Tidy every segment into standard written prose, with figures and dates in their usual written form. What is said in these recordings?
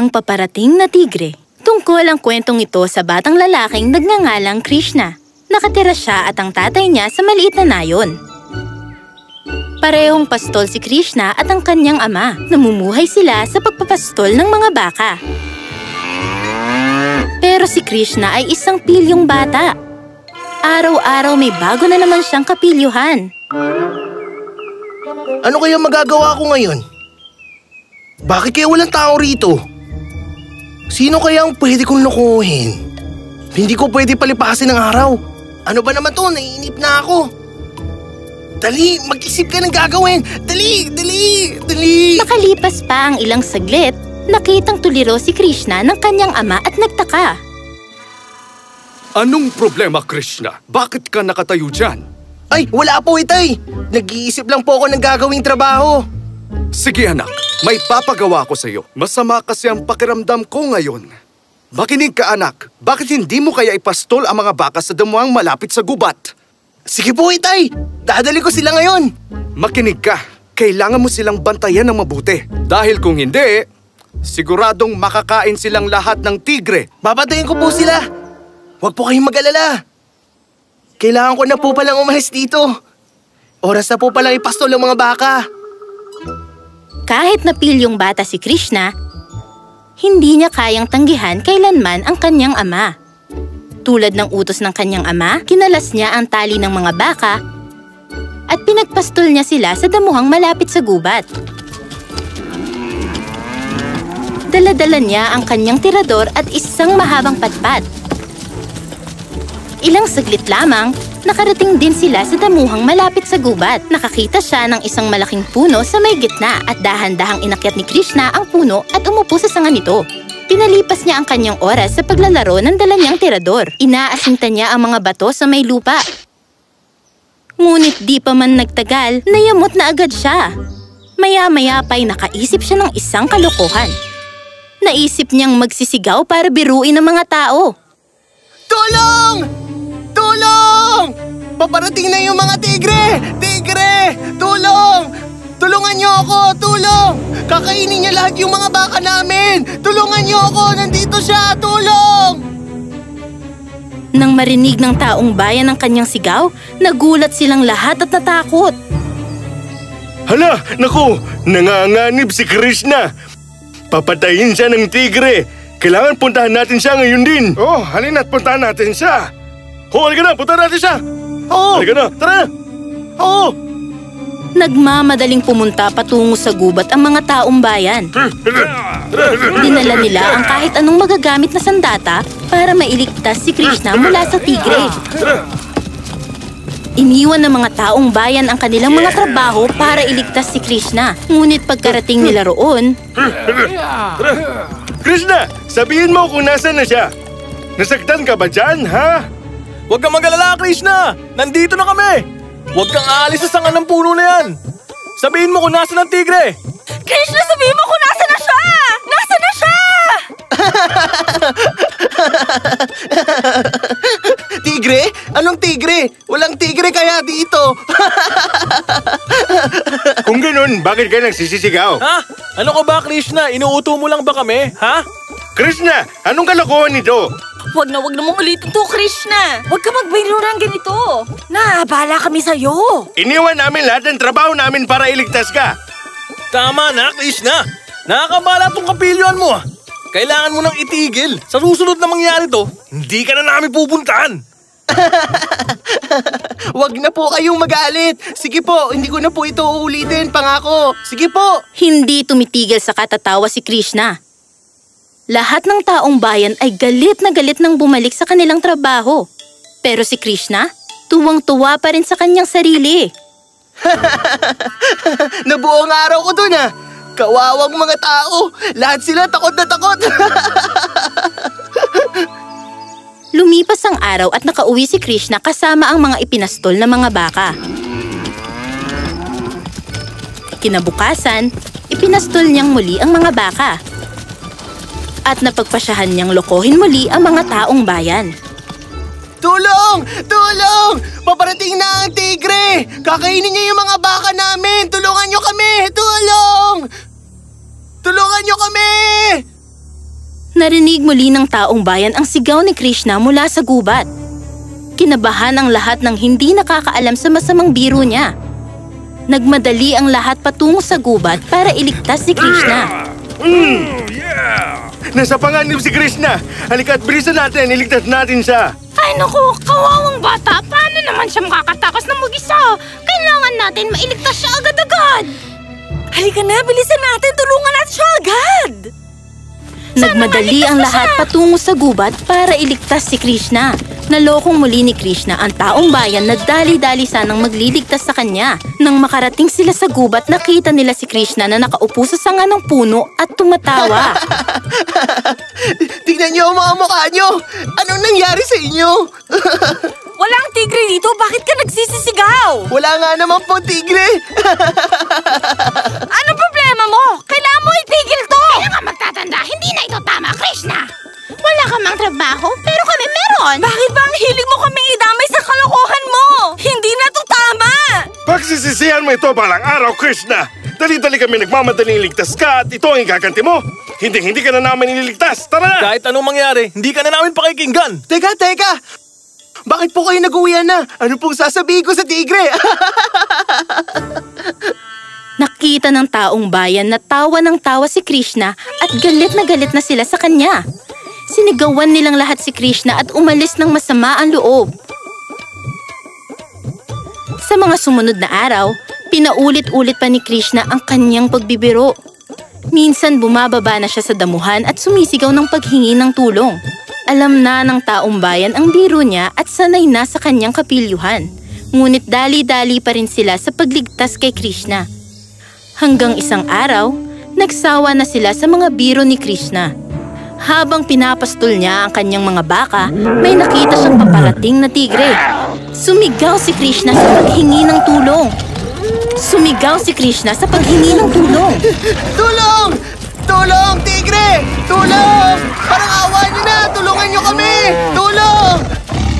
Ang paparating na tigre. Tungkol ang kwentong ito sa batang lalaking nagngangalang Krishna. Nakatira siya at ang tatay niya sa maliit na nayon. Parehong pastol si Krishna at ang kanyang ama. Namumuhay sila sa pagpapastol ng mga baka. Pero si Krishna ay isang pilyong bata. Araw-araw may bago na naman siyang kapilyuhan. Ano kaya magagawa ko ngayon? Bakit kaya walang tao rito? Sino kaya ang pwede kong lokohin? Hindi ko pwede palipasin ng araw. Ano ba naman to? Naiinip na ako. Dali, mag-isip ka ng gagawin. Dali, dali, dali. Makalipas pa ang ilang saglit, nakitang tuliro si Krishna ng kanyang ama at nagtaka. Anong problema, Krishna? Bakit ka nakatayo dyan? Ay, wala po, itay. Nag-iisip lang po ako ng gagawing trabaho. Sige anak, may papagawa ko sa iyo. Masama kasi ang pakiramdam ko ngayon. Makinig ka anak, bakit hindi mo kaya ipastol ang mga baka sa damuhang malapit sa gubat? Sige po, itay. Dadali ko sila ngayon. Makinig ka, kailangan mo silang bantayan ng mabuti. Dahil kung hindi, siguradong makakain silang lahat ng tigre. Babatayin ko po sila. Huwag po kayong mag-alala. Kailangan ko na po palang umalis dito. Oras na po palang ipastol ang mga baka. Kahit napilyong bata si Krishna, hindi niya kayang tanggihan kailanman ang kanyang ama. Tulad ng utos ng kanyang ama, kinalas niya ang tali ng mga baka at pinagpastol niya sila sa damuhang malapit sa gubat. Dala-dala niya ang kanyang tirador at isang mahabang patpat. Ilang saglit lamang, nakarating din sila sa damuhang malapit sa gubat. Nakakita siya ng isang malaking puno sa may gitna at dahan-dahang inakyat ni Krishna ang puno at umupo sa sanga nito. Pinalipas niya ang kanyang oras sa paglalaro ng dala niyang tirador. Inaasinta niya ang mga bato sa may lupa. Ngunit di pa man nagtagal, nayamot na agad siya. Maya-maya pa'y nakaisip siya ng isang kalokohan. Naisip niyang magsisigaw para biruin ang mga tao. Tulong! Tulong! Paparating na yung mga tigre! Tigre! Tulong! Tulungan niyo ako! Tulong! Kakainin niya lahat yung mga baka namin! Tulungan niyo ako! Nandito siya! Tulong! Nang marinig ng taong bayan ang kanyang sigaw, nagulat silang lahat at natakot. Hala! Naku! Nanganganib si Krishna! Papatayin siya ng tigre! Kailangan puntahan natin siya ngayon din! Oh, halina't puntahan natin siya! Halika na! Puntahan natin siya! Oo! Halika na! Tara! Oo! Nagmamadaling pumunta patungo sa gubat ang mga taong bayan. Dinala nila ang kahit anong magagamit na sandata para mailigtas si Krishna mula sa tigre. Iniwan ng mga taong bayan ang kanilang mga trabaho para iligtas si Krishna. Ngunit pagkarating nila roon, Krishna! Sabihin mo kung nasaan na siya! Nasaktan ka ba dyan, ha? Huwag kang mag-alala, Krishna! Nandito na kami! Huwag kang aalis sa sanga ng puno na yan! Sabihin mo kung nasaan ang tigre! Krishna, sabihin mo kung nasa na siya! Nasa na siya! Tigre? Anong tigre? Walang tigre kaya dito! Kung ganun, bakit ka nagsisisigaw? Ha? Ano ka ba, Krishna? Inuuto mo lang ba kami? Ha? Krishna! Anong kalokohan nito? Huwag na mong ulitin to, Krishna! Huwag ka magbayro ng ganito! Naabala kami sa'yo! Iniwan namin lahat ng trabaho namin para iligtas ka! Tama na, Krishna! Nakakabala tong kapilyoan mo. Kailangan mo nang itigil. Sa susunod na mangyari to, hindi ka na namin pupuntahan. Huwag na po kayong magalit. Sige po, hindi ko na po ito uulitin, pangako. Sige po. hindi tumitigil sa katatawa si Krishna. Lahat ng taong bayan ay galit nang bumalik sa kanilang trabaho. Pero si Krishna, tuwang-tuwa pa rin sa kanyang sarili. Nabuong araw ko dun ah. Kawawang mga tao. Lahat sila takot na takot. Lumipas ang araw at nakauwi si Krishna kasama ang mga ipinastol na mga baka. Kinabukasan, ipinastol niyang muli ang mga baka. At napagpasyahan niyang lokohin muli ang mga taong bayan. Tulong! Tulong! Paparating na ang tigre! Kakainin niya yung mga baka namin! Tulungan niyo kami! Tulong! Tulungan niyo kami! Narinig muli ng taong bayan ang sigaw ni Krishna mula sa gubat. Kinabahan ang lahat ng hindi nakakaalam sa masamang biro niya. Nagmadali ang lahat patungo sa gubat para iligtas si Krishna. Nasa panganib si Krishna! Halika at bilisan natin, iligtas natin siya! Ay naku, kawawang bata. Paano naman siya makakatakas ng mag-isa? Kailangan natin mailigtas siya agad-agad. Halika na, bilisan natin. Tulungan natin siya agad. Nagmadali ang lahat patungo sa gubat para iligtas si Krishna. Nalokong muli ni Krishna ang taong bayan na dali-dali sanang magliligtas sa kanya. Nang makarating sila sa gubat, nakita nila si Krishna na nakaupo sa sanga ng puno at tumatawa. Tingnan niyo ang mga mukha niyo! Anong nangyari sa inyo? Walang tigre dito. Bakit ka nagsisisigaw? Wala nga naman po, tigre! Ano problema mo? Kailangan mo itigil to! Kaya nga magtatanda, hindi na ito tama, Krishna! Wala ka mang trabaho, pero kami meron! Bakit ba ang hilig mo kaming idamay sa kalokohan mo? Hindi na to tama! Pagsisisihan mo ito balang araw, Krishna! Dali-dali kami nagmamadaling iligtas ka at ito ang igaganti mo! Hindi ka na namin ililigtas! Tara na! Kahit anong mangyari, hindi ka na namin pakikinggan! Teka! Bakit po kayo nag-uwian na? Ano pong sasabihin ko sa tigre? Nakita ng taong bayan na tawa ng tawa si Krishna at galit na sila sa kanya. Sinigawan nilang lahat si Krishna at umalis ng masama ang loob. Sa mga sumunod na araw, pinaulit-ulit pa ni Krishna ang kanyang pagbibiro. Minsan bumababa na siya sa damuhan at sumisigaw ng paghingi ng tulong. Alam na ng taong bayan ang biro niya at sanay na sa kanyang kapilyuhan. Ngunit dali-dali pa rin sila sa pagligtas kay Krishna. Hanggang isang araw, nagsawa na sila sa mga biro ni Krishna. Habang pinapastol niya ang kanyang mga baka, may nakita siyang paparating na tigre. Sumigaw si Krishna sa paghingi ng tulong. Tulong! Tulong, tigre! Tulong! Parang awa niyo na! Tulungan niyo kami! Tulong!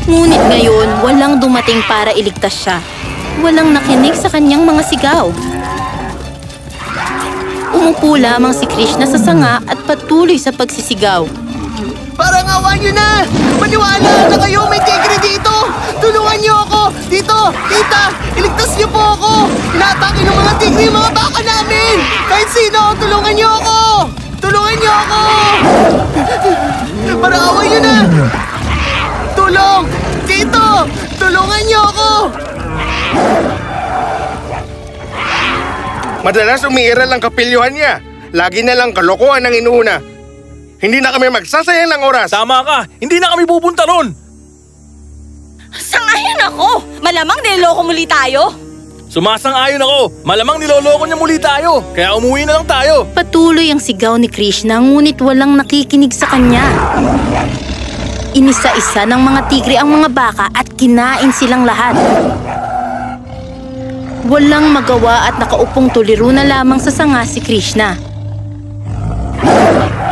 Ngunit ngayon, walang dumating para iligtas siya. Walang nakinig sa kanyang mga sigaw. Umupo lamang si Krishna sa sanga at patuloy sa pagsisigaw. Parang awa niyo na! Maniwala na kayo! May tigre dito! Tulungan niyo ako! Dito! Tita! Iligtas niyo po ako! Inaatake ng mga tigre yung mga baka namin! Kahit sino! Tulungan niyo ako! Tulungan niyo ako! Parang awa niyo na! Tulong! Dito! Tulungan niyo ako! Madalas umiiral ang kapilyuhan niya. Lagi na lang kalokohan ang inuuna. Hindi na kami magsasayang ng oras. Tama ka! Hindi na kami pupunta ron! Sangayon ako! Malamang niloloko muli tayo! Sumasang-ayon ako! Malamang niloloko niya muli tayo! Kaya umuwi na lang tayo! Patuloy ang sigaw ni Krishna ngunit walang nakikinig sa kanya. Inisa-isa ng mga tigre ang mga baka at kinain silang lahat. Walang magawa at nakaupong tuliro na lamang sa sanga si Krishna.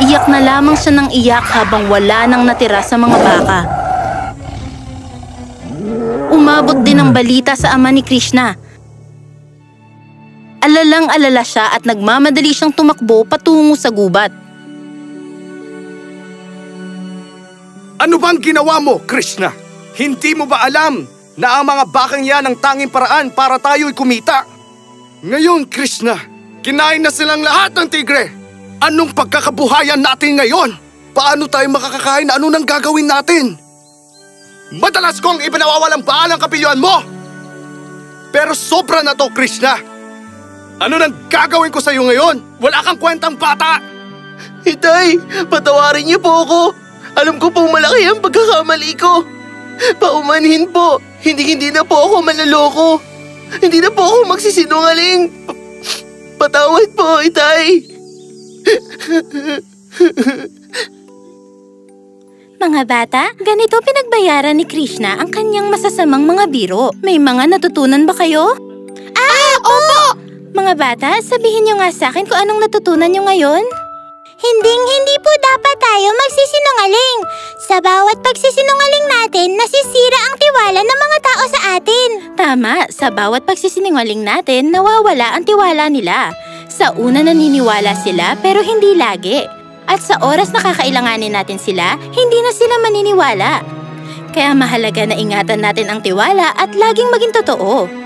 Iyak na lamang siya ng iyak habang wala nang natira sa mga baka. Umabot din ang balita sa ama ni Krishna. Alalang-alala siya at nagmamadali siyang tumakbo patungo sa gubat. Ano bang ginawa mo, Krishna? Hindi mo ba alam na ang mga bakang yan ang tanging paraan para tayo'y kumita? Ngayon, Krishna, kinain na silang lahat ng tigre. Anong pagkakabuhayan natin ngayon? Paano tayo makakakain? Ano nang gagawin natin? Madalas kong ipinawawalang baal ang kapilyuhan mo! Pero sobra na to, Krishna! Ano nang gagawin ko sa'yo ngayon? Wala kang kwentang bata! Itay, patawarin niyo po ako. Alam ko pong malaki ang pagkakamali ko. Paumanhin po. Hindi na po ako manloloko. Hindi na po ako magsisinungaling. Patawad po, Itay. Mga bata, ganito pinagbayaran ni Krishna ang kanyang masasamang mga biro. May mga natutunan ba kayo? Opo! Mga bata, sabihin niyo nga sa akin kung anong natutunan niyo ngayon. Hindi po dapat tayo magsisinungaling. Sa bawat pagsisinungaling natin, nasisira ang tiwala ng mga tao sa atin. Tama, sa bawat pagsisinungaling natin, nawawala ang tiwala nila. Sa una naniniwala sila pero hindi lagi. At sa oras na kakailanganin natin sila, hindi na sila maniniwala. Kaya mahalaga na ingatan natin ang tiwala at laging maging totoo.